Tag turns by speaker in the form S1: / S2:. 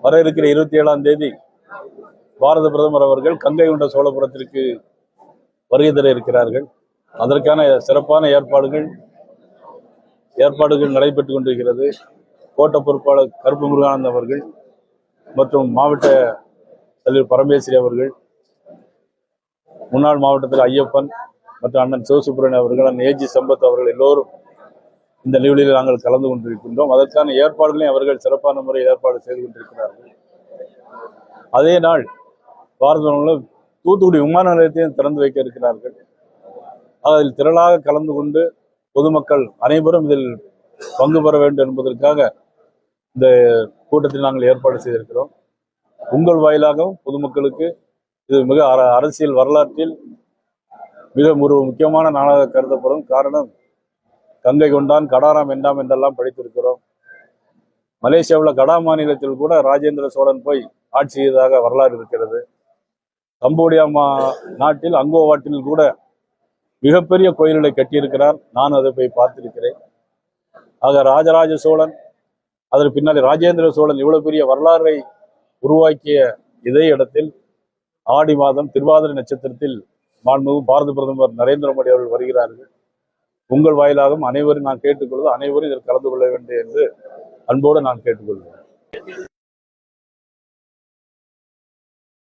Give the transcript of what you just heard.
S1: வர இருக்கிற 27ஆம் தேதி பாரத பிரதமர் அவர்கள் கங்கை கொண்ட சோழபுரத்திற்கு வருகை தர இருக்கிறார்கள். அதற்கான சிறப்பான ஏற்பாடுகள் நடைபெற்றுக் கொண்டிருக்கிறது. கோட்ட பொறுப்பாளர் கருப்பு முருகானந்த் அவர்கள் மற்றும் மாவட்ட தலைவர் பரமேஸ்வரி அவர்கள், முன்னாள் மாவட்டத்தில் ஐயப்பன் மற்றும் அண்ணன் சிவசுப்ரமணியன் அவர்கள், அண்ணன் ஏஜி சம்பத் அவர்கள் எல்லோரும் இந்த நிகழ்வில் நாங்கள் கலந்து கொண்டிருக்கின்றோம். அதற்கான ஏற்பாடுகளையும் அவர்கள் சிறப்பான முறையில் ஏற்பாடு செய்து கொண்டிருக்கிறார்கள். அதே நாள் பாரத தூத்துக்குடி விமான நிலையத்தையும் திறந்து வைக்க இருக்கிறார்கள். அதில் திரளாக கலந்து கொண்டு பொதுமக்கள் அனைவரும் இதில் பங்கு பெற வேண்டும் என்பதற்காக இந்த கூட்டத்தில் நாங்கள் ஏற்பாடு செய்திருக்கிறோம். உங்கள் வாயிலாகவும் பொதுமக்களுக்கு இது மிக அரசியல் வரலாற்றில் மிக ஒரு முக்கியமான நாளாக கருதப்படும். காரணம், கங்கை கொண்டான் கடாராம் என்றாம் என்றெல்லாம் படித்திருக்கிறோம். மலேசியாவில் கடா மாநிலத்தில் கூட ராஜேந்திர சோழன் போய் ஆட்சி செய்ததாக வரலாறு இருக்கிறது. கம்போடியா நாட்டில் அங்கோவாட்டில் கூட மிகப்பெரிய கோயில்களை கட்டியிருக்கிறார். நான் அதை போய் பார்த்திருக்கிறேன். ஆக ராஜராஜ சோழன், அதற்கு பின்னாடி ராஜேந்திர சோழன் இவ்வளவு பெரிய வரலாறை உருவாக்கிய இதே இடத்தில் ஆடி மாதம் திருவாதிரை நட்சத்திரத்தில் மாண்புமிகு பாரத பிரதமர் நரேந்திர மோடி அவர்கள் வருகிறார்கள். உங்கள் வாயிலாகவும் அனைவரும் நான் கேட்டுக்கொள்வது, அனைவரும் இதில் கலந்து கொள்ள வேண்டும் என்று அன்போடு நான் கேட்டுக்கொள்வேன்.